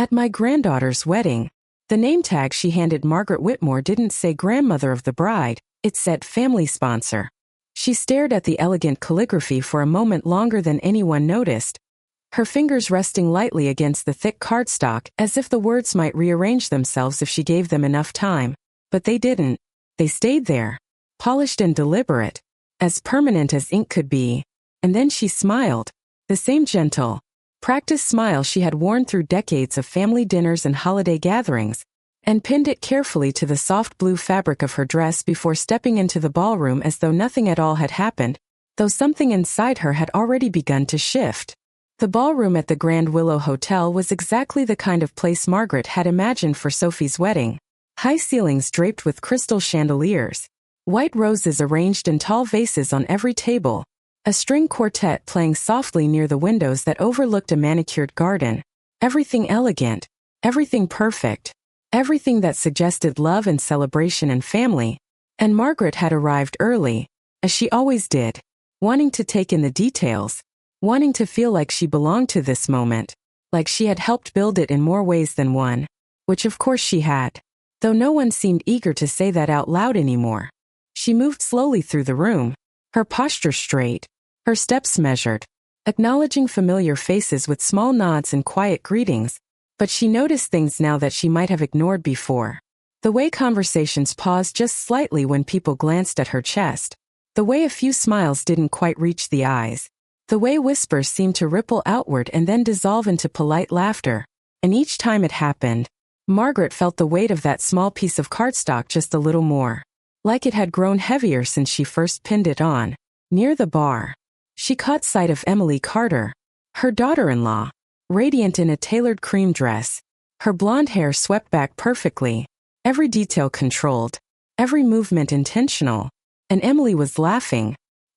At my granddaughter's wedding, the name tag she handed Margaret Whitmore didn't say grandmother of the bride, it said family sponsor. She stared at the elegant calligraphy for a moment longer than anyone noticed, her fingers resting lightly against the thick cardstock as if the words might rearrange themselves if she gave them enough time. But they didn't. They stayed there, polished and deliberate, as permanent as ink could be. And then she smiled, the same gentle, practiced smile she had worn through decades of family dinners and holiday gatherings, and pinned it carefully to the soft blue fabric of her dress before stepping into the ballroom as though nothing at all had happened, though something inside her had already begun to shift. The ballroom at the Grand Willow Hotel was exactly the kind of place Margaret had imagined for Sophie's wedding. High ceilings draped with crystal chandeliers, white roses arranged in tall vases on every table, a string quartet playing softly near the windows that overlooked a manicured garden. Everything elegant, everything perfect, everything that suggested love and celebration and family. And Margaret had arrived early, as she always did, wanting to take in the details, wanting to feel like she belonged to this moment, like she had helped build it in more ways than one, which of course she had, though no one seemed eager to say that out loud anymore. She moved slowly through the room, her posture straight, her steps measured, acknowledging familiar faces with small nods and quiet greetings, but she noticed things now that she might have ignored before. The way conversations paused just slightly when people glanced at her chest, the way a few smiles didn't quite reach the eyes, the way whispers seemed to ripple outward and then dissolve into polite laughter, and each time it happened, Margaret felt the weight of that small piece of cardstock just a little more, like it had grown heavier since she first pinned it on. Near the bar, she caught sight of Emily Carter, her daughter-in-law, radiant in a tailored cream dress, her blonde hair swept back perfectly, every detail controlled, every movement intentional, and Emily was laughing,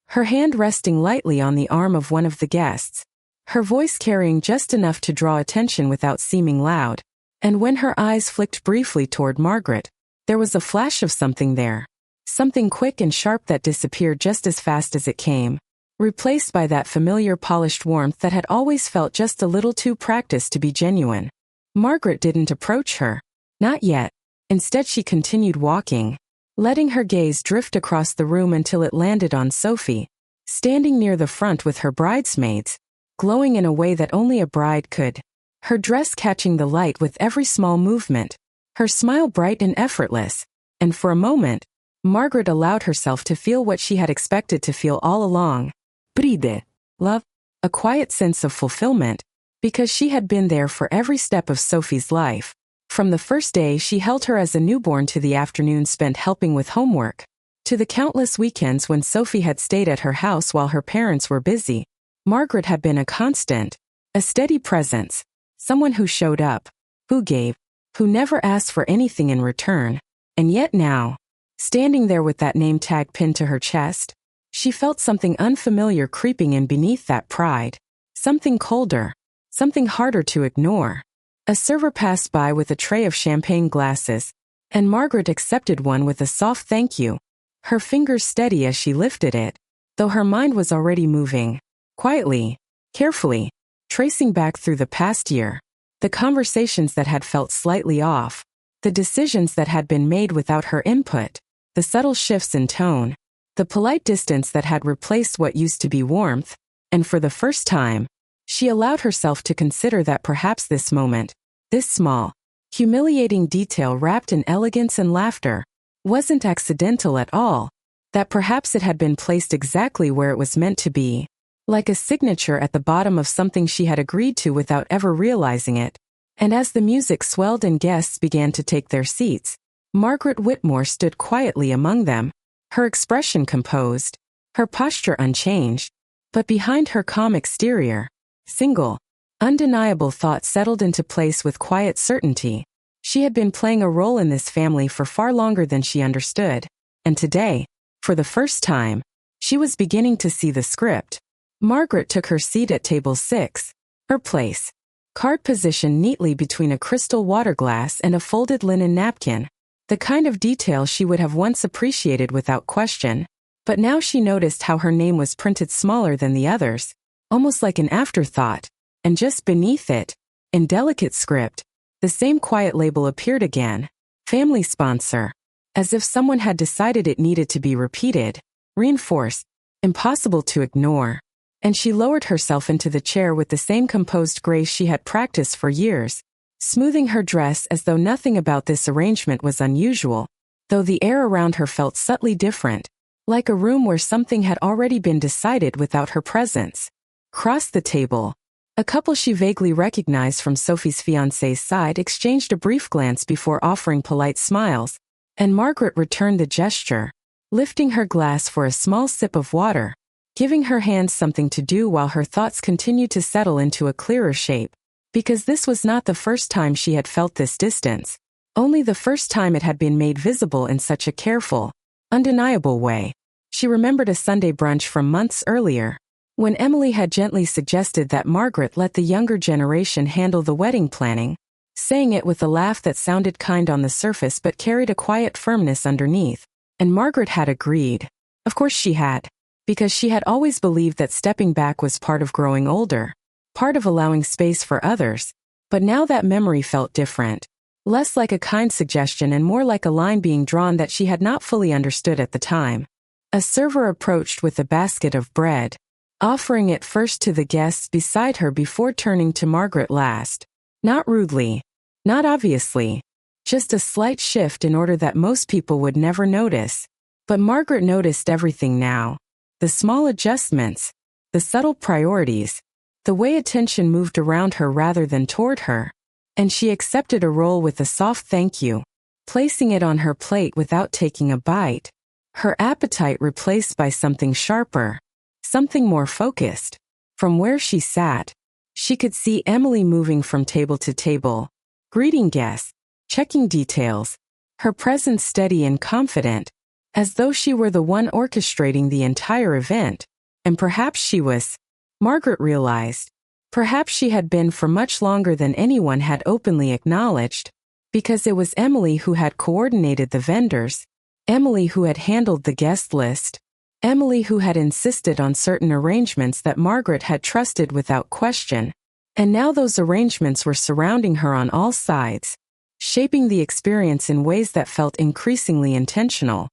her hand resting lightly on the arm of one of the guests, her voice carrying just enough to draw attention without seeming loud. And when her eyes flicked briefly toward Margaret, there was a flash of something there, something quick and sharp that disappeared just as fast as it came, replaced by that familiar polished warmth that had always felt just a little too practiced to be genuine. Margaret didn't approach her. Not yet. Instead she continued walking, letting her gaze drift across the room until it landed on Sophie, standing near the front with her bridesmaids, glowing in a way that only a bride could, her dress catching the light with every small movement, her smile bright and effortless, and for a moment, Margaret allowed herself to feel what she had expected to feel all along. Bride, love, a quiet sense of fulfillment, because she had been there for every step of Sophie's life. From the first day she held her as a newborn to the afternoons spent helping with homework, to the countless weekends when Sophie had stayed at her house while her parents were busy, Margaret had been a constant, a steady presence, someone who showed up, who gave, who never asked for anything in return. And yet now, standing there with that name tag pinned to her chest, she felt something unfamiliar creeping in beneath that pride, something colder, something harder to ignore. A server passed by with a tray of champagne glasses, and Margaret accepted one with a soft thank you, her fingers steady as she lifted it, though her mind was already moving, quietly, carefully, tracing back through the past year, the conversations that had felt slightly off, the decisions that had been made without her input, the subtle shifts in tone, the polite distance that had replaced what used to be warmth, and for the first time, she allowed herself to consider that perhaps this moment, this small, humiliating detail wrapped in elegance and laughter, wasn't accidental at all, that perhaps it had been placed exactly where it was meant to be, like a signature at the bottom of something she had agreed to without ever realizing it. And as the music swelled and guests began to take their seats, Margaret Whitmore stood quietly among them, her expression composed, her posture unchanged, but behind her calm exterior, single, undeniable thought settled into place with quiet certainty. She had been playing a role in this family for far longer than she understood, and today, for the first time, she was beginning to see the script. Margaret took her seat at table 6, her place, card positioned neatly between a crystal water glass and a folded linen napkin, the kind of detail she would have once appreciated without question, but now she noticed how her name was printed smaller than the others, almost like an afterthought, and just beneath it, in delicate script, The same quiet label appeared again. Family sponsor. As if someone had decided it needed to be repeated, reinforced, impossible to ignore. And she lowered herself into the chair with the same composed grace she had practiced for years, smoothing her dress as though nothing about this arrangement was unusual, though the air around her felt subtly different, like a room where something had already been decided without her presence. Across the table, a couple she vaguely recognized from Sophie's fiancé's side exchanged a brief glance before offering polite smiles, and Margaret returned the gesture, lifting her glass for a small sip of water, giving her hands something to do while her thoughts continued to settle into a clearer shape, because this was not the first time she had felt this distance, only the first time it had been made visible in such a careful, undeniable way. She remembered a Sunday brunch from months earlier, when Emily had gently suggested that Margaret let the younger generation handle the wedding planning, saying it with a laugh that sounded kind on the surface but carried a quiet firmness underneath, and Margaret had agreed. Of course she had, because she had always believed that stepping back was part of growing older, part of allowing space for others, but now that memory felt different, less like a kind suggestion and more like a line being drawn that she had not fully understood at the time. A server approached with a basket of bread, offering it first to the guests beside her before turning to Margaret last. Not rudely, not obviously, just a slight shift in order that most people would never notice. But Margaret noticed everything now. The small adjustments, the subtle priorities, the way attention moved around her rather than toward her. And she accepted a roll with a soft thank you, placing it on her plate without taking a bite. Her appetite replaced by something sharper, something more focused. From where she sat, she could see Emily moving from table to table, greeting guests, checking details, her presence steady and confident, as though she were the one orchestrating the entire event. And perhaps she was, Margaret realized, perhaps she had been for much longer than anyone had openly acknowledged, because it was Emily who had coordinated the vendors, Emily who had handled the guest list, Emily who had insisted on certain arrangements that Margaret had trusted without question, and now those arrangements were surrounding her on all sides, shaping the experience in ways that felt increasingly intentional.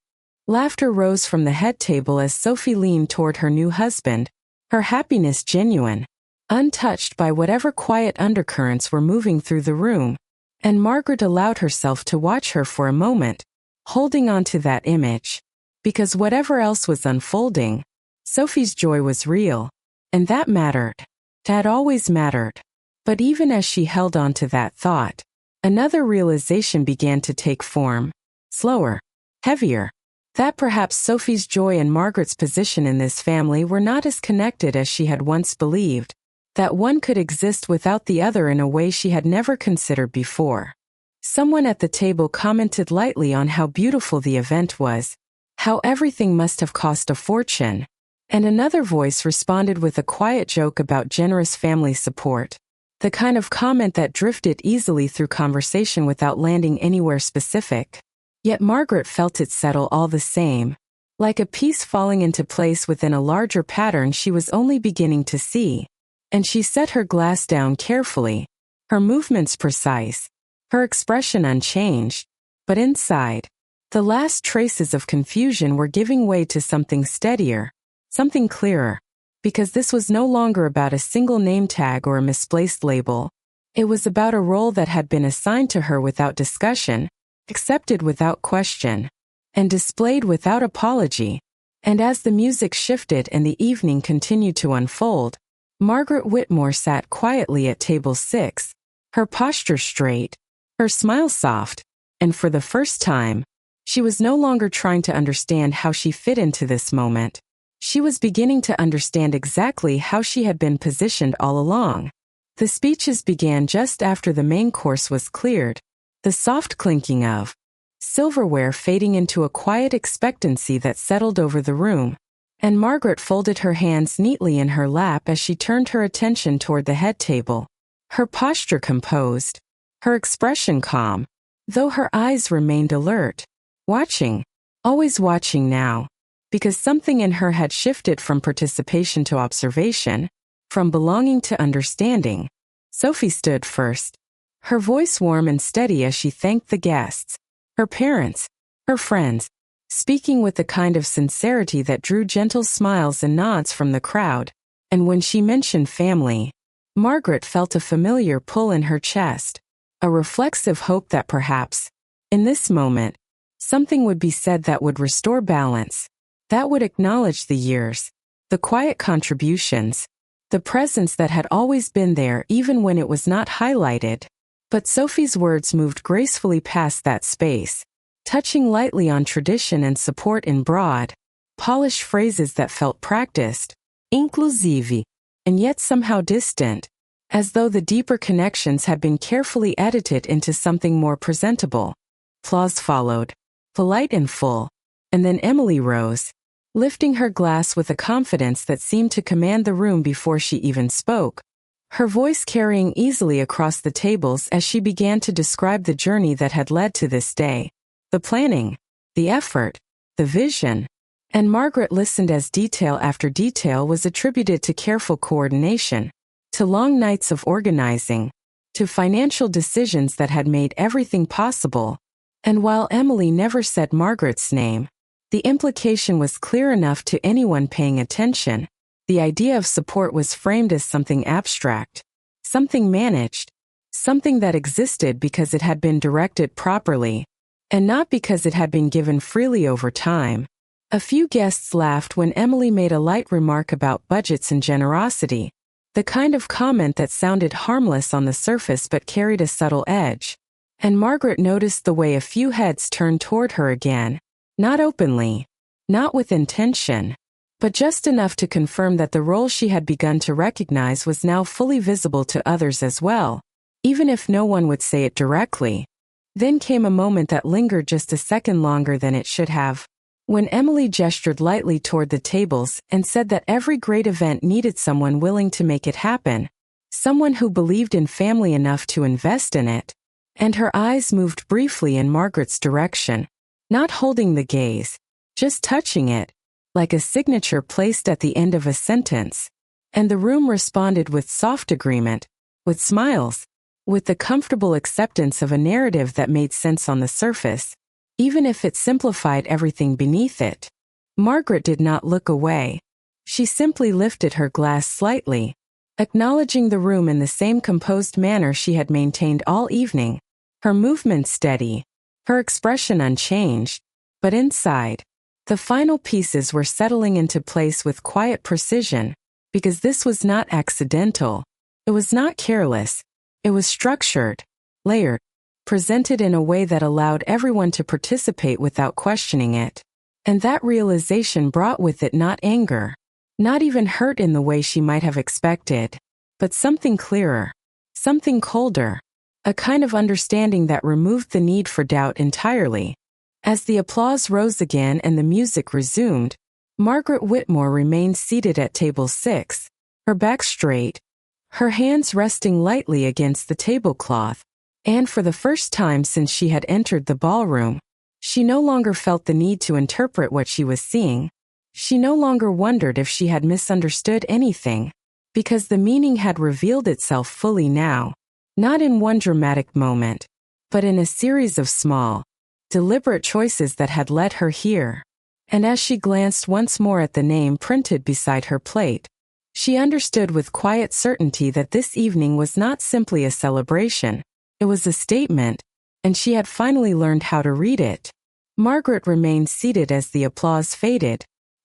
Laughter rose from the head table as Sophie leaned toward her new husband, her happiness genuine, untouched by whatever quiet undercurrents were moving through the room, and Margaret allowed herself to watch her for a moment, holding on to that image. Because whatever else was unfolding, Sophie's joy was real, and that mattered. That always mattered. But even as she held on to that thought, another realization began to take form, slower, heavier, that perhaps Sophie's joy and Margaret's position in this family were not as connected as she had once believed, that one could exist without the other in a way she had never considered before. Someone at the table commented lightly on how beautiful the event was, how everything must have cost a fortune, and another voice responded with a quiet joke about generous family support, the kind of comment that drifted easily through conversation without landing anywhere specific. Yet Margaret felt it settle all the same, like a piece falling into place within a larger pattern she was only beginning to see, and she set her glass down carefully, her movements precise, her expression unchanged, but inside, the last traces of confusion were giving way to something steadier, something clearer, because this was no longer about a single name tag or a misplaced label. It was about a role that had been assigned to her without discussion, accepted without question, and displayed without apology. And as the music shifted and the evening continued to unfold, Margaret Whitmore sat quietly at table 6, her posture straight, her smile soft, and for the first time, she was no longer trying to understand how she fit into this moment. She was beginning to understand exactly how she had been positioned all along. The speeches began just after the main course was cleared, the soft clinking of silverware fading into a quiet expectancy that settled over the room, and Margaret folded her hands neatly in her lap as she turned her attention toward the head table, her posture composed, her expression calm, though her eyes remained alert. Watching, always watching now, because something in her had shifted from participation to observation, from belonging to understanding. Sophie stood first, her voice warm and steady as she thanked the guests, her parents, her friends, speaking with the kind of sincerity that drew gentle smiles and nods from the crowd. And when she mentioned family, Margaret felt a familiar pull in her chest, a reflexive hope that perhaps, in this moment, something would be said that would restore balance, that would acknowledge the years, the quiet contributions, the presence that had always been there even when it was not highlighted. But Sophie's words moved gracefully past that space, touching lightly on tradition and support in broad, polished phrases that felt practiced, inclusive, and yet somehow distant, as though the deeper connections had been carefully edited into something more presentable. Applause followed, polite and full, and then Emily rose, lifting her glass with a confidence that seemed to command the room before she even spoke, her voice carrying easily across the tables as she began to describe the journey that had led to this day, the planning, the effort, the vision. And Margaret listened as detail after detail was attributed to careful coordination, to long nights of organizing, to financial decisions that had made everything possible. And while Emily never said Margaret's name, the implication was clear enough to anyone paying attention. The idea of support was framed as something abstract, something managed, something that existed because it had been directed properly, and not because it had been given freely over time. A few guests laughed when Emily made a light remark about budgets and generosity, the kind of comment that sounded harmless on the surface but carried a subtle edge. And Margaret noticed the way a few heads turned toward her again, not openly, not with intention, but just enough to confirm that the role she had begun to recognize was now fully visible to others as well, even if no one would say it directly. Then came a moment that lingered just a second longer than it should have, when Emily gestured lightly toward the tables and said that every great event needed someone willing to make it happen, someone who believed in family enough to invest in it. And her eyes moved briefly in Margaret's direction, not holding the gaze, just touching it, like a signature placed at the end of a sentence. And the room responded with soft agreement, with smiles, with the comfortable acceptance of a narrative that made sense on the surface, even if it simplified everything beneath it. Margaret did not look away. She simply lifted her glass slightly, acknowledging the room in the same composed manner she had maintained all evening, her movement steady, her expression unchanged. But inside, the final pieces were settling into place with quiet precision, because this was not accidental. It was not careless. It was structured, layered, presented in a way that allowed everyone to participate without questioning it. And that realization brought with it not anger, not even hurt in the way she might have expected, but something clearer, something colder, a kind of understanding that removed the need for doubt entirely. As the applause rose again and the music resumed, Margaret Whitmore remained seated at table 6, her back straight, her hands resting lightly against the tablecloth, and for the first time since she had entered the ballroom, she no longer felt the need to interpret what she was seeing. She no longer wondered if she had misunderstood anything, because the meaning had revealed itself fully now, not in one dramatic moment, but in a series of small, deliberate choices that had led her here. And as she glanced once more at the name printed beside her plate, she understood with quiet certainty that this evening was not simply a celebration, it was a statement, and she had finally learned how to read it. Margaret remained seated as the applause faded,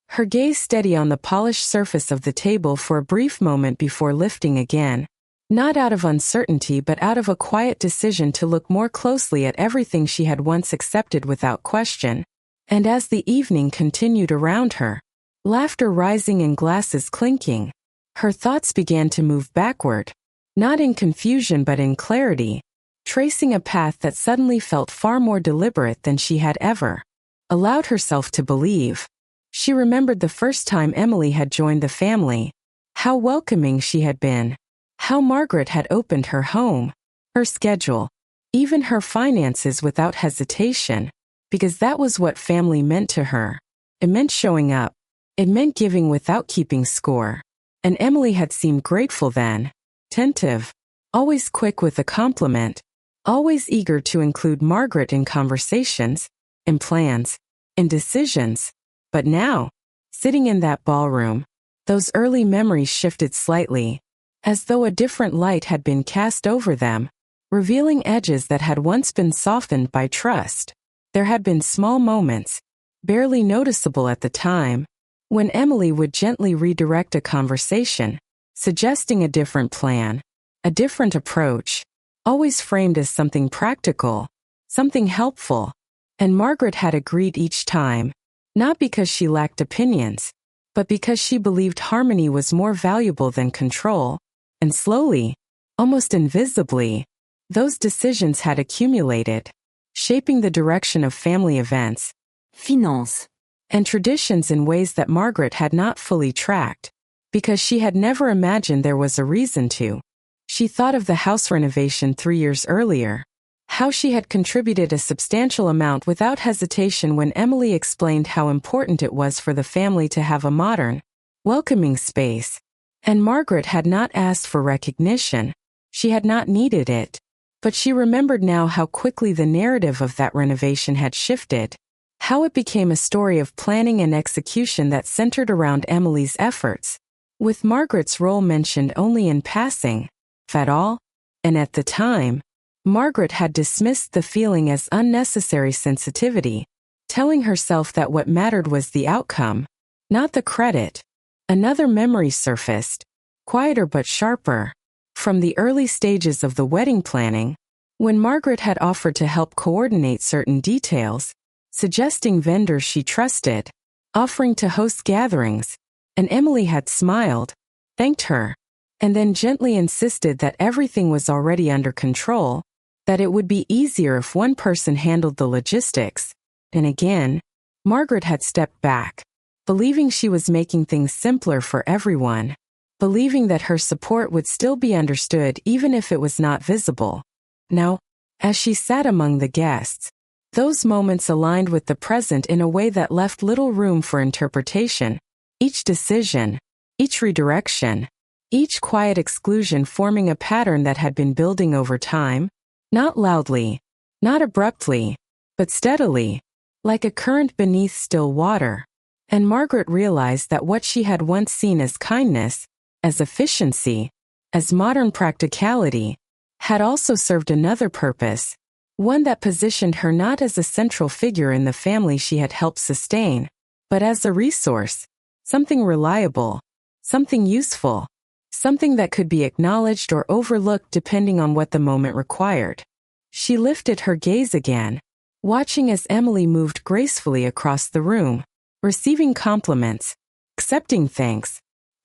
her gaze steady on the polished surface of the table for a brief moment before lifting again, not out of uncertainty but out of a quiet decision to look more closely at everything she had once accepted without question. And as the evening continued around her, laughter rising and glasses clinking, her thoughts began to move backward, not in confusion but in clarity, tracing a path that suddenly felt far more deliberate than she had ever allowed herself to believe. She remembered the first time Emily had joined the family, how welcoming she had been, how Margaret had opened her home, her schedule, even her finances without hesitation, because that was what family meant to her. It meant showing up. It meant giving without keeping score. And Emily had seemed grateful then, attentive, always quick with a compliment, always eager to include Margaret in conversations, in plans, in decisions. But now, sitting in that ballroom, those early memories shifted slightly, as though a different light had been cast over them, revealing edges that had once been softened by trust. There had been small moments, barely noticeable at the time, when Emily would gently redirect a conversation, suggesting a different plan, a different approach, always framed as something practical, something helpful, and Margaret had agreed each time, not because she lacked opinions, but because she believed harmony was more valuable than control, and slowly, almost invisibly, those decisions had accumulated, shaping the direction of family events, Finance. and traditions in ways that Margaret had not fully tracked, because she had never imagined there was a reason to. She thought of the house renovation 3 years earlier, how she had contributed a substantial amount without hesitation when Emily explained how important it was for the family to have a modern, welcoming space. And Margaret had not asked for recognition. She had not needed it. But she remembered now how quickly the narrative of that renovation had shifted, how it became a story of planning and execution that centered around Emily's efforts, with Margaret's role mentioned only in passing, if at all. And at the time, Margaret had dismissed the feeling as unnecessary sensitivity, telling herself that what mattered was the outcome, not the credit. Another memory surfaced, quieter but sharper, from the early stages of the wedding planning, when Margaret had offered to help coordinate certain details, suggesting vendors she trusted, offering to host gatherings, and Emily had smiled, thanked her, and then gently insisted that everything was already under control, that it would be easier if one person handled the logistics. And again, Margaret had stepped back, believing she was making things simpler for everyone, believing that her support would still be understood even if it was not visible. Now, as she sat among the guests, those moments aligned with the present in a way that left little room for interpretation. Each decision, each redirection, each quiet exclusion forming a pattern that had been building over time, not loudly, not abruptly, but steadily, like a current beneath still water. And Margaret realized that what she had once seen as kindness, as efficiency, as modern practicality, had also served another purpose, one that positioned her not as a central figure in the family she had helped sustain, but as a resource, something reliable, something useful, something that could be acknowledged or overlooked depending on what the moment required. She lifted her gaze again, watching as Emily moved gracefully across the room, receiving compliments, accepting thanks,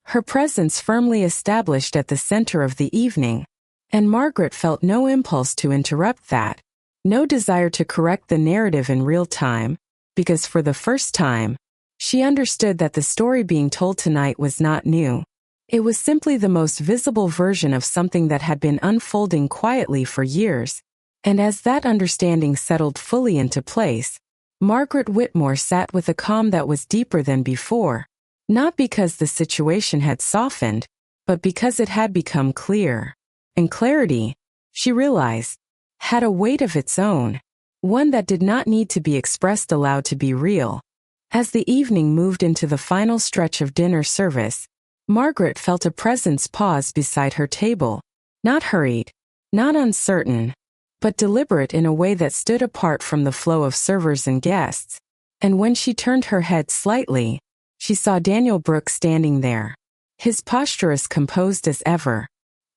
her presence firmly established at the center of the evening, and Margaret felt no impulse to interrupt that, no desire to correct the narrative in real time, because for the first time, she understood that the story being told tonight was not new. It was simply the most visible version of something that had been unfolding quietly for years, and as that understanding settled fully into place, Margaret Whitmore sat with a calm that was deeper than before, not because the situation had softened, but because it had become clear. And clarity, she realized, had a weight of its own, one that did not need to be expressed aloud to be real. As the evening moved into the final stretch of dinner service, Margaret felt a presence pause beside her table, not hurried, not uncertain, but deliberate in a way that stood apart from the flow of servers and guests. And when she turned her head slightly, she saw Daniel Brooks standing there, his posture as composed as ever,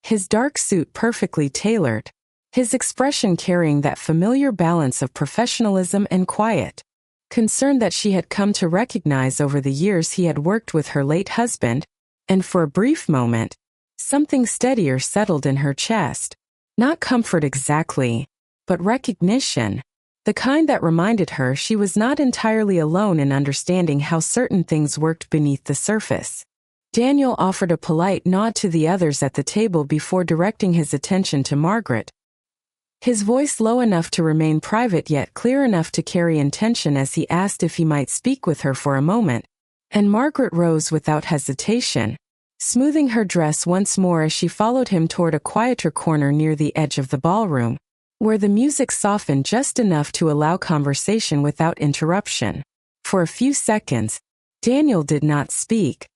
his dark suit perfectly tailored, his expression carrying that familiar balance of professionalism and quiet, concern that she had come to recognize over the years he had worked with her late husband, and for a brief moment, something steadier settled in her chest. Not comfort exactly, but recognition, the kind that reminded her she was not entirely alone in understanding how certain things worked beneath the surface. Daniel offered a polite nod to the others at the table before directing his attention to Margaret, his voice low enough to remain private yet clear enough to carry intention as he asked if he might speak with her for a moment, and Margaret rose without hesitation, smoothing her dress once more as she followed him toward a quieter corner near the edge of the ballroom. where the music softened just enough to allow conversation without interruption. For a few seconds, Daniel did not speak,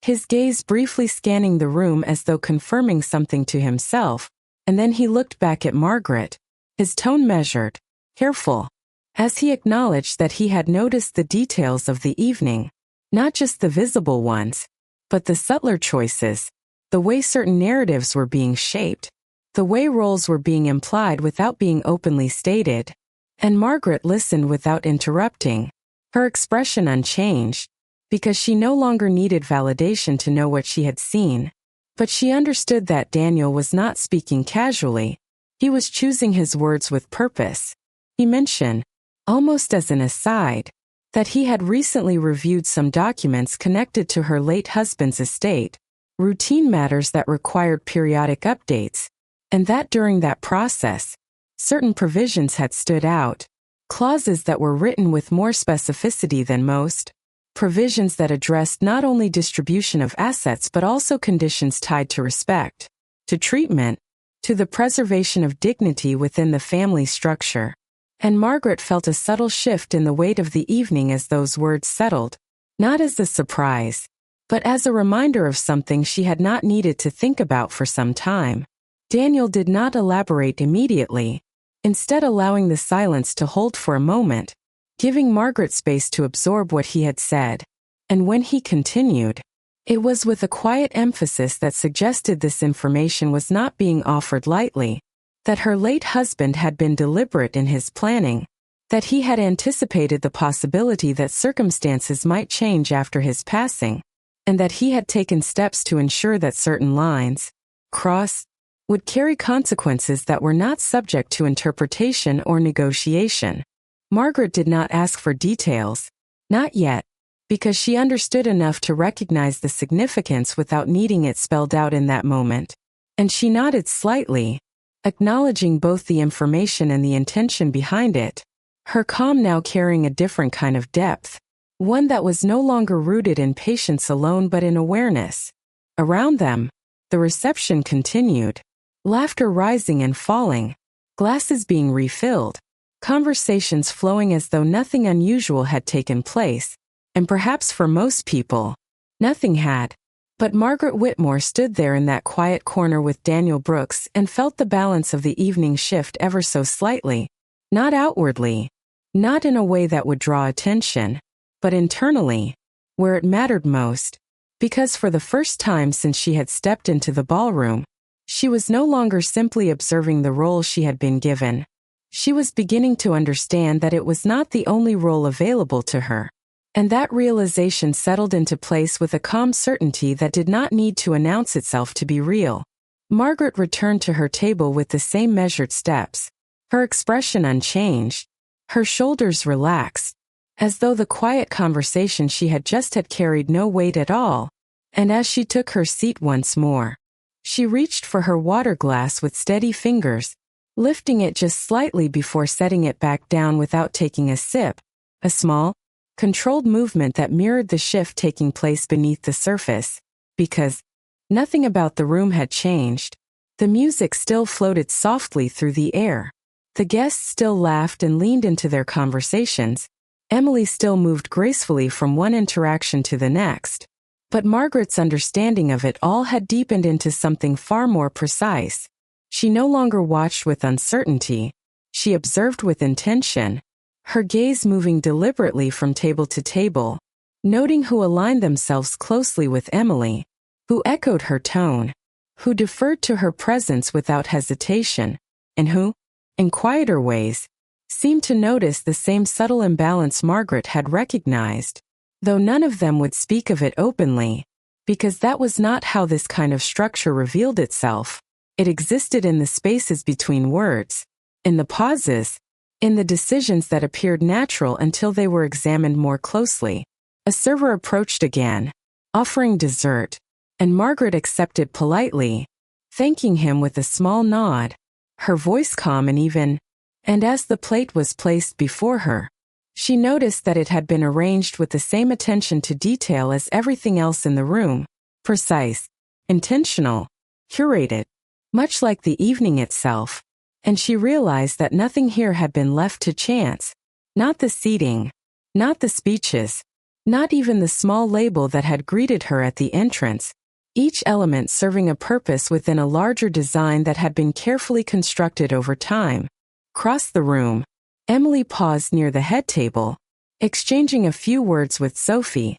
his gaze briefly scanning the room as though confirming something to himself, and then he looked back at Margaret, his tone measured, careful, as he acknowledged that he had noticed the details of the evening, not just the visible ones, but the subtler choices, the way certain narratives were being shaped, the way roles were being implied without being openly stated. And Margaret listened without interrupting, her expression unchanged, because she no longer needed validation to know what she had seen. But she understood that Daniel was not speaking casually. He was choosing his words with purpose. He mentioned, almost as an aside, that he had recently reviewed some documents connected to her late husband's estate, routine matters that required periodic updates, and that during that process, certain provisions had stood out, clauses that were written with more specificity than most, provisions that addressed not only distribution of assets but also conditions tied to respect, to treatment, to the preservation of dignity within the family structure. And Margaret felt a subtle shift in the weight of the evening as those words settled, not as a surprise, but as a reminder of something she had not needed to think about for some time. Daniel did not elaborate immediately, instead allowing the silence to hold for a moment, giving Margaret space to absorb what he had said. And when he continued, it was with a quiet emphasis that suggested this information was not being offered lightly, that her late husband had been deliberate in his planning, that he had anticipated the possibility that circumstances might change after his passing, and that he had taken steps to ensure that certain lines, crossed, would carry consequences that were not subject to interpretation or negotiation. Margaret did not ask for details, not yet, because she understood enough to recognize the significance without needing it spelled out in that moment. And she nodded slightly, acknowledging both the information and the intention behind it, her calm now carrying a different kind of depth, one that was no longer rooted in patience alone but in awareness. Around them, the reception continued, laughter rising and falling, glasses being refilled, conversations flowing as though nothing unusual had taken place, and perhaps for most people, nothing had. But Margaret Whitmore stood there in that quiet corner with Daniel Brooks and felt the balance of the evening shift ever so slightly, not outwardly, not in a way that would draw attention, but internally, where it mattered most, because for the first time since she had stepped into the ballroom, she was no longer simply observing the role she had been given. She was beginning to understand that it was not the only role available to her, and that realization settled into place with a calm certainty that did not need to announce itself to be real. Margaret returned to her table with the same measured steps, her expression unchanged, her shoulders relaxed, as though the quiet conversation she had just had carried no weight at all. And as she took her seat once more, she reached for her water glass with steady fingers, lifting it just slightly before setting it back down without taking a sip, a small, controlled movement that mirrored the shift taking place beneath the surface. Because nothing about the room had changed. The music still floated softly through the air. The guests still laughed and leaned into their conversations. Emily still moved gracefully from one interaction to the next. But Margaret's understanding of it all had deepened into something far more precise. She no longer watched with uncertainty. She observed with intention, her gaze moving deliberately from table to table, noting who aligned themselves closely with Emily, who echoed her tone, who deferred to her presence without hesitation, and who, in quieter ways, seemed to notice the same subtle imbalance Margaret had recognized, though none of them would speak of it openly, because that was not how this kind of structure revealed itself. It existed in the spaces between words, in the pauses, in the decisions that appeared natural until they were examined more closely. A server approached again, offering dessert, and Margaret accepted politely, thanking him with a small nod, her voice calm and even, and as the plate was placed before her, she noticed that it had been arranged with the same attention to detail as everything else in the room, precise, intentional, curated, much like the evening itself. and she realized that nothing here had been left to chance. Not the seating, not the speeches, not even the small label that had greeted her at the entrance, each element serving a purpose within a larger design that had been carefully constructed over time. Across the room, Emily paused near the head table, exchanging a few words with Sophie,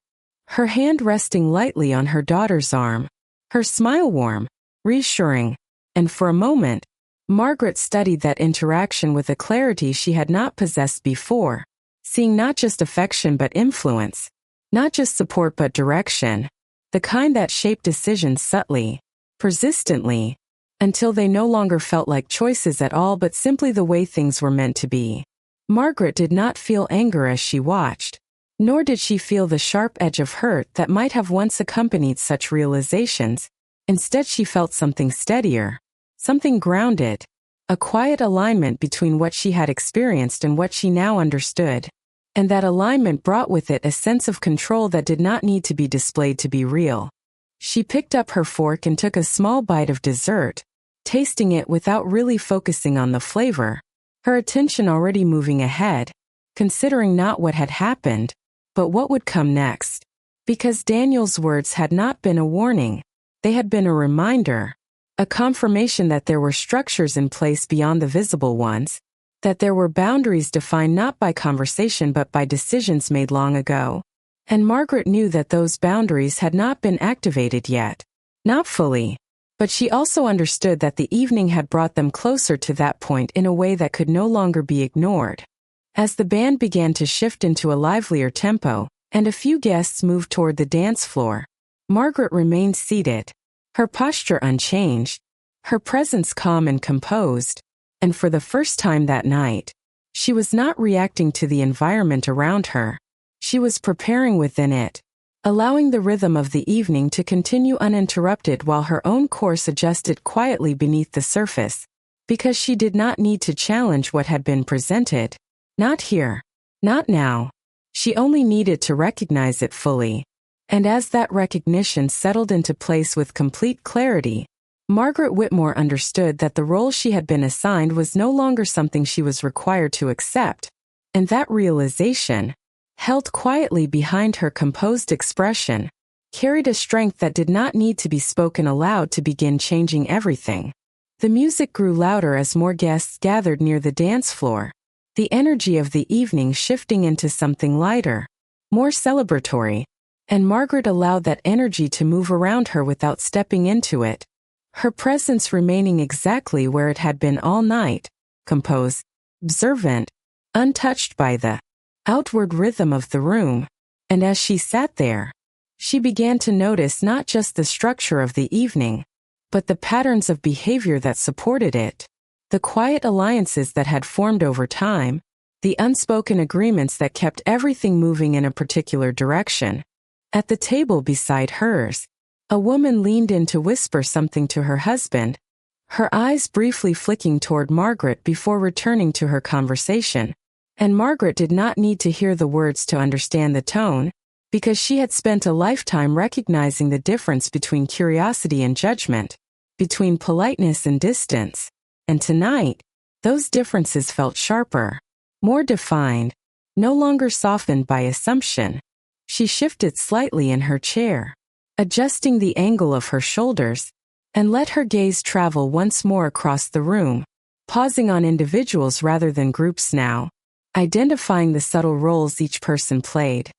her hand resting lightly on her daughter's arm, her smile warm, reassuring, and for a moment, Margaret studied that interaction with a clarity she had not possessed before, seeing not just affection but influence, not just support but direction, the kind that shaped decisions subtly, persistently, until they no longer felt like choices at all but simply the way things were meant to be. Margaret did not feel anger as she watched, nor did she feel the sharp edge of hurt that might have once accompanied such realizations. Instead, she felt something steadier, something grounded, a quiet alignment between what she had experienced and what she now understood. And that alignment brought with it a sense of control that did not need to be displayed to be real. She picked up her fork and took a small bite of dessert, tasting it without really focusing on the flavor, her attention already moving ahead, considering not what had happened, but what would come next. Because Daniel's words had not been a warning, they had been a reminder, a confirmation that there were structures in place beyond the visible ones, that there were boundaries defined not by conversation but by decisions made long ago. And Margaret knew that those boundaries had not been activated yet. Not fully. But she also understood that the evening had brought them closer to that point in a way that could no longer be ignored. As the band began to shift into a livelier tempo, and a few guests moved toward the dance floor, Margaret remained seated, her posture unchanged, her presence calm and composed. And for the first time that night, she was not reacting to the environment around her. She was preparing within it, allowing the rhythm of the evening to continue uninterrupted while her own course adjusted quietly beneath the surface, because she did not need to challenge what had been presented. Not here. Not now. She only needed to recognize it fully. And as that recognition settled into place with complete clarity, Margaret Whitmore understood that the role she had been assigned was no longer something she was required to accept, and that realization, held quietly behind her composed expression, carried a strength that did not need to be spoken aloud to begin changing everything. The music grew louder as more guests gathered near the dance floor, the energy of the evening shifting into something lighter, more celebratory, and Margaret allowed that energy to move around her without stepping into it, her presence remaining exactly where it had been all night, composed, observant, untouched by the outward rhythm of the room. And as she sat there, she began to notice not just the structure of the evening, but the patterns of behavior that supported it, the quiet alliances that had formed over time, the unspoken agreements that kept everything moving in a particular direction. At the table beside hers, a woman leaned in to whisper something to her husband, her eyes briefly flicking toward Margaret before returning to her conversation. And Margaret did not need to hear the words to understand the tone, because she had spent a lifetime recognizing the difference between curiosity and judgment, between politeness and distance. And tonight, those differences felt sharper, more defined, no longer softened by assumption. She shifted slightly in her chair, adjusting the angle of her shoulders, and let her gaze travel once more across the room, pausing on individuals rather than groups now, identifying the subtle roles each person played,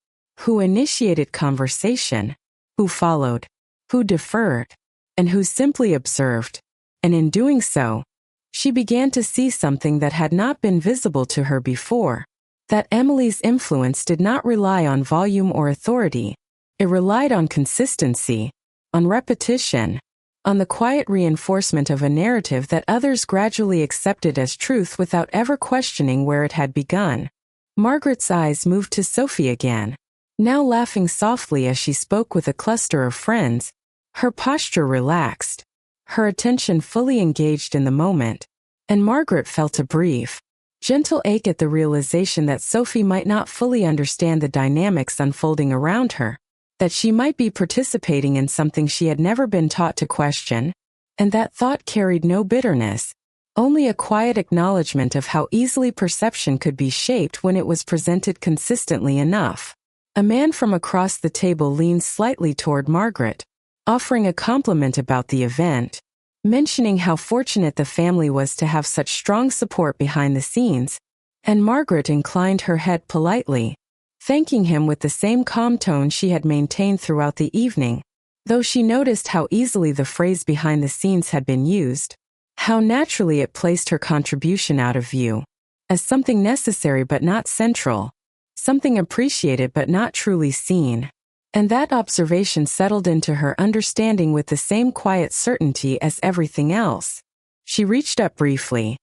who initiated conversation, who followed, who deferred, and who simply observed. And in doing so, she began to see something that had not been visible to her before, that Emily's influence did not rely on volume or authority. It relied on consistency, on repetition, on the quiet reinforcement of a narrative that others gradually accepted as truth without ever questioning where it had begun. Margaret's eyes moved to Sophie again, now laughing softly as she spoke with a cluster of friends, her posture relaxed, her attention fully engaged in the moment, and Margaret felt a brief, gentle ache at the realization that Sophie might not fully understand the dynamics unfolding around her, that she might be participating in something she had never been taught to question, and that thought carried no bitterness, only a quiet acknowledgement of how easily perception could be shaped when it was presented consistently enough. A man from across the table leaned slightly toward Margaret, offering a compliment about the event, mentioning how fortunate the family was to have such strong support behind the scenes, and Margaret inclined her head politely, thanking him with the same calm tone she had maintained throughout the evening, though she noticed how easily the phrase behind the scenes had been used, how naturally it placed her contribution out of view, as something necessary but not central, something appreciated but not truly seen. And that observation settled into her understanding with the same quiet certainty as everything else. She reached up briefly,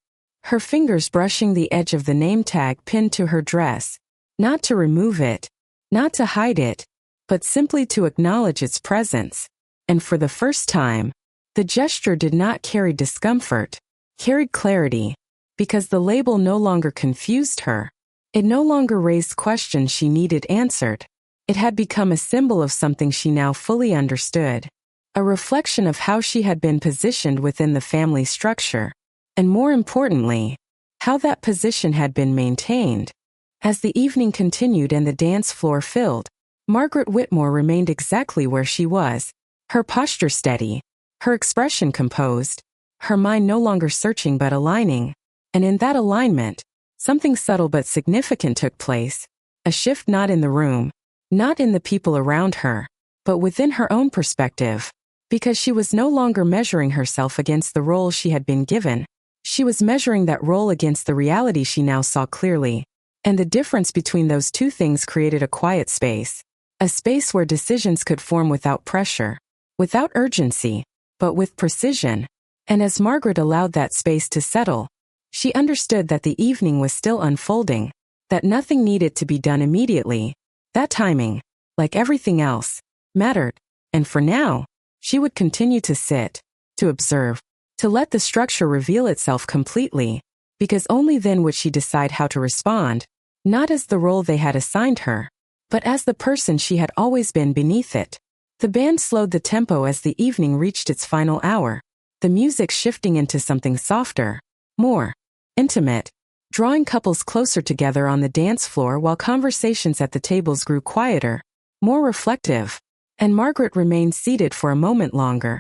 her fingers brushing the edge of the name tag pinned to her dress, not to remove it, not to hide it, but simply to acknowledge its presence. And for the first time, the gesture did not carry discomfort, carried clarity, because the label no longer confused her. It no longer raised questions she needed answered. It had become a symbol of something she now fully understood, a reflection of how she had been positioned within the family structure, and more importantly, how that position had been maintained. As the evening continued and the dance floor filled, Margaret Whitmore remained exactly where she was, her posture steady, her expression composed, her mind no longer searching but aligning, and in that alignment, something subtle but significant took place, a shift not in the room, not in the people around her, but within her own perspective, because she was no longer measuring herself against the role she had been given. She was measuring that role against the reality she now saw clearly, and the difference between those two things created a quiet space, a space where decisions could form without pressure, without urgency, but with precision. And as Margaret allowed that space to settle, she understood that the evening was still unfolding, that nothing needed to be done immediately, that timing, like everything else, mattered, and for now, she would continue to sit, to observe, to let the structure reveal itself completely, because only then would she decide how to respond, not as the role they had assigned her, but as the person she had always been beneath it. The band slowed the tempo as the evening reached its final hour, the music shifting into something softer, more intimate, drawing couples closer together on the dance floor while conversations at the tables grew quieter, more reflective, and Margaret remained seated for a moment longer,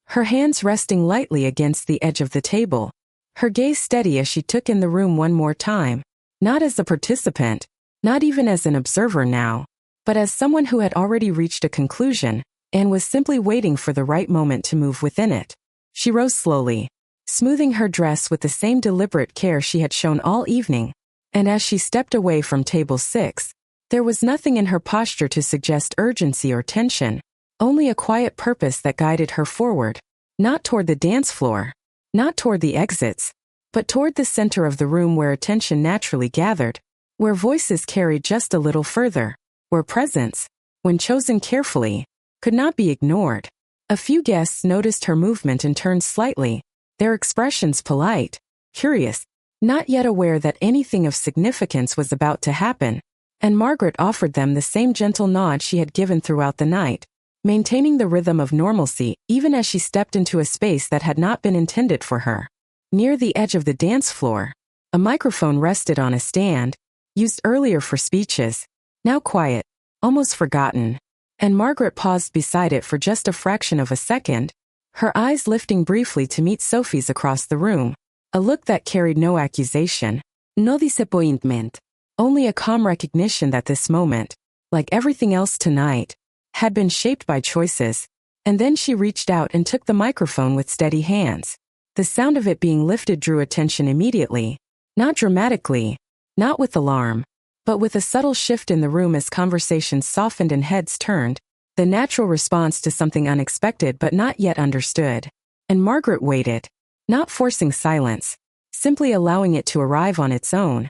her hands resting lightly against the edge of the table, her gaze steady as she took in the room one more time, not as a participant, not even as an observer now, but as someone who had already reached a conclusion and was simply waiting for the right moment to move within it. She rose slowly, smoothing her dress with the same deliberate care she had shown all evening, and as she stepped away from table 6, there was nothing in her posture to suggest urgency or tension, only a quiet purpose that guided her forward, not toward the dance floor, not toward the exits, but toward the center of the room where attention naturally gathered, where voices carried just a little further, where presence, when chosen carefully, could not be ignored. A few guests noticed her movement and turned slightly, their expressions polite, curious, not yet aware that anything of significance was about to happen, and Margaret offered them the same gentle nod she had given throughout the night, maintaining the rhythm of normalcy even as she stepped into a space that had not been intended for her. Near the edge of the dance floor, a microphone rested on a stand, used earlier for speeches, now quiet, almost forgotten, and Margaret paused beside it for just a fraction of a second, her eyes lifting briefly to meet Sophie's across the room, a look that carried no accusation, no disappointment, only a calm recognition that this moment, like everything else tonight, had been shaped by choices. And then she reached out and took the microphone with steady hands. The sound of it being lifted drew attention immediately, not dramatically, not with alarm, but with a subtle shift in the room as conversations softened and heads turned, the natural response to something unexpected but not yet understood. And Margaret waited, not forcing silence, simply allowing it to arrive on its own,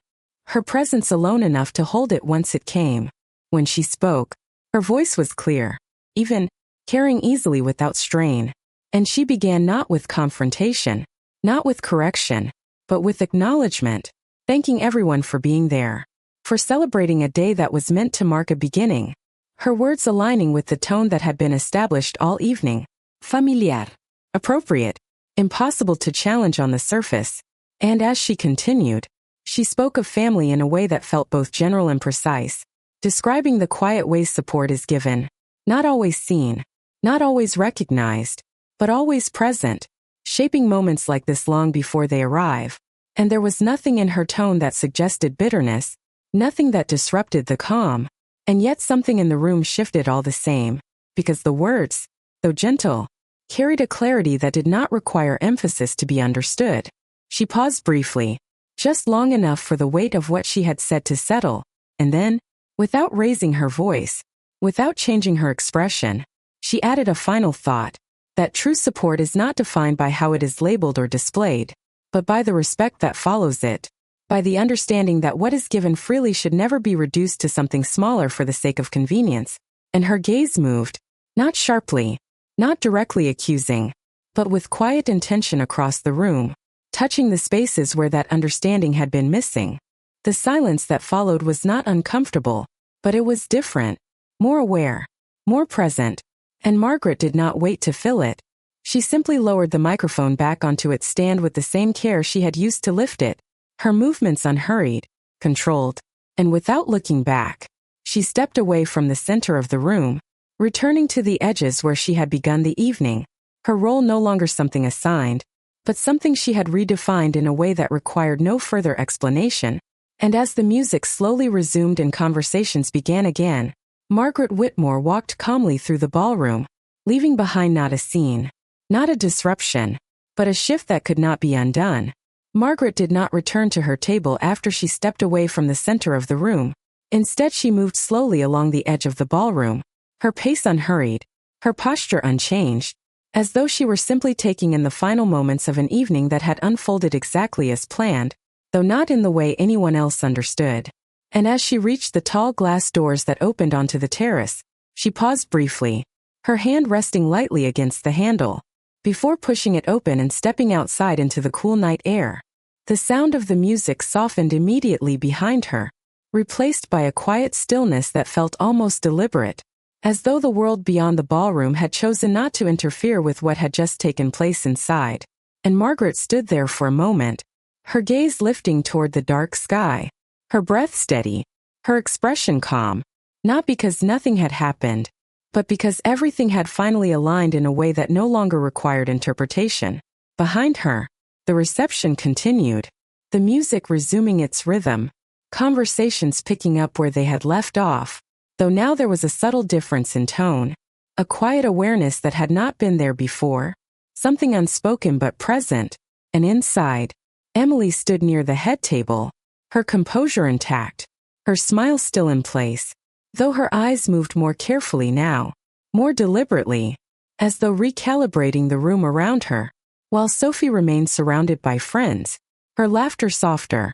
her presence alone enough to hold it once it came. When she spoke, her voice was clear, even, carrying easily without strain, and she began not with confrontation, not with correction, but with acknowledgement, thanking everyone for being there, for celebrating a day that was meant to mark a beginning, her words aligning with the tone that had been established all evening, familiar, appropriate, impossible to challenge on the surface, And as she continued, she spoke of family in a way that felt both general and precise, describing the quiet ways support is given, not always seen, not always recognized, but always present, shaping moments like this long before they arrive. And there was nothing in her tone that suggested bitterness, nothing that disrupted the calm, and yet something in the room shifted all the same, because the words, though gentle, carried a clarity that did not require emphasis to be understood. She paused briefly, just long enough for the weight of what she had said to settle, and then, without raising her voice, without changing her expression, she added a final thought, that true support is not defined by how it is labeled or displayed, but by the respect that follows it, by the understanding that what is given freely should never be reduced to something smaller for the sake of convenience. And her gaze moved, not sharply, not directly accusing, but with quiet intention across the room, touching the spaces where that understanding had been missing. The silence that followed was not uncomfortable, but it was different, more aware, more present, and Margaret did not wait to fill it. She simply lowered the microphone back onto its stand with the same care she had used to lift it, her movements unhurried, controlled, and without looking back. She stepped away from the center of the room, returning to the edges where she had begun the evening, her role no longer something assigned, but something she had redefined in a way that required no further explanation. And as the music slowly resumed and conversations began again, Margaret Whitmore walked calmly through the ballroom, leaving behind not a scene, not a disruption, but a shift that could not be undone. Margaret did not return to her table after she stepped away from the center of the room. Instead, she moved slowly along the edge of the ballroom, her pace unhurried, her posture unchanged, as though she were simply taking in the final moments of an evening that had unfolded exactly as planned, though not in the way anyone else understood. And as she reached the tall glass doors that opened onto the terrace, she paused briefly, her hand resting lightly against the handle, before pushing it open and stepping outside into the cool night air. The sound of the music softened immediately behind her, replaced by a quiet stillness that felt almost deliberate, as though the world beyond the ballroom had chosen not to interfere with what had just taken place inside. And Margaret stood there for a moment, her gaze lifting toward the dark sky, her breath steady, her expression calm, not because nothing had happened, but because everything had finally aligned in a way that no longer required interpretation. Behind her, the reception continued, the music resuming its rhythm, conversations picking up where they had left off, though now there was a subtle difference in tone, a quiet awareness that had not been there before, something unspoken but present. And inside, Emily stood near the head table, her composure intact, her smile still in place, though her eyes moved more carefully now, more deliberately, as though recalibrating the room around her, while Sophie remained surrounded by friends, her laughter softer,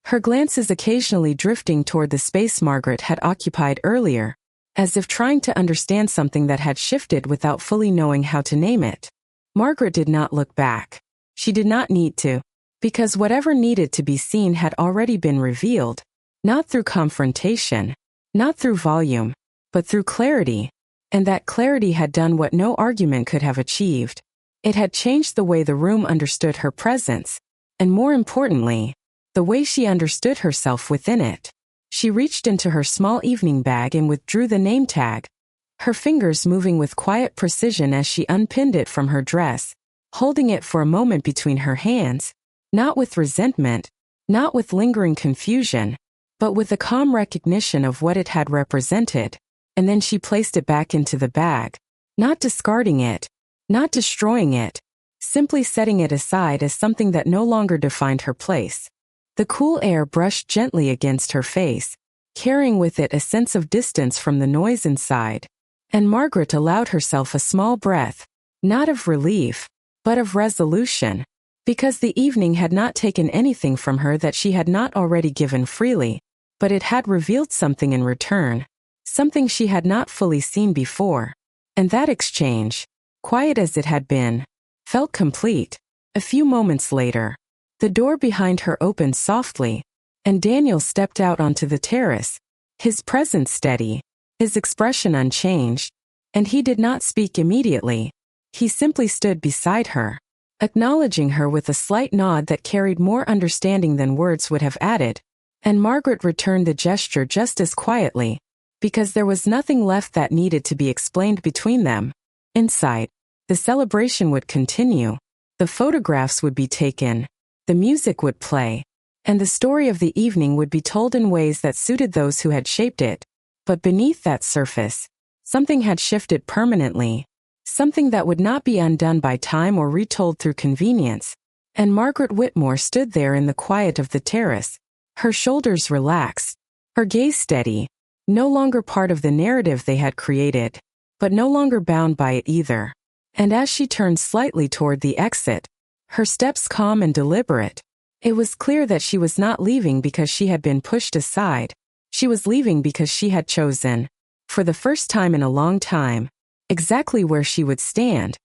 her glances occasionally drifting toward the space Margaret had occupied earlier, as if trying to understand something that had shifted without fully knowing how to name it. Margaret did not look back. She did not need to, because whatever needed to be seen had already been revealed, not through confrontation, not through volume, but through clarity. And that clarity had done what no argument could have achieved. It had changed the way the room understood her presence, and more importantly, the way she understood herself within it. She reached into her small evening bag and withdrew the name tag, her fingers moving with quiet precision as she unpinned it from her dress, holding it for a moment between her hands, not with resentment, not with lingering confusion, but with a calm recognition of what it had represented. And then she placed it back into the bag, not discarding it, not destroying it, simply setting it aside as something that no longer defined her place. The cool air brushed gently against her face, carrying with it a sense of distance from the noise inside, and Margaret allowed herself a small breath, not of relief, but of resolution, because the evening had not taken anything from her that she had not already given freely, but it had revealed something in return, something she had not fully seen before. And that exchange, quiet as it had been, felt complete. A few moments later, the door behind her opened softly, and Daniel stepped out onto the terrace, his presence steady, his expression unchanged, and he did not speak immediately. He simply stood beside her, acknowledging her with a slight nod that carried more understanding than words would have added, and Margaret returned the gesture just as quietly, because there was nothing left that needed to be explained between them. Inside, the celebration would continue, the photographs would be taken, the music would play, and the story of the evening would be told in ways that suited those who had shaped it. But beneath that surface, something had shifted permanently, something that would not be undone by time or retold through convenience. And Margaret Whitmore stood there in the quiet of the terrace, her shoulders relaxed, her gaze steady, no longer part of the narrative they had created, but no longer bound by it either. And as she turned slightly toward the exit, her steps calm and deliberate, it was clear that she was not leaving because she had been pushed aside. She was leaving because she had chosen, for the first time in a long time, exactly where she would stand,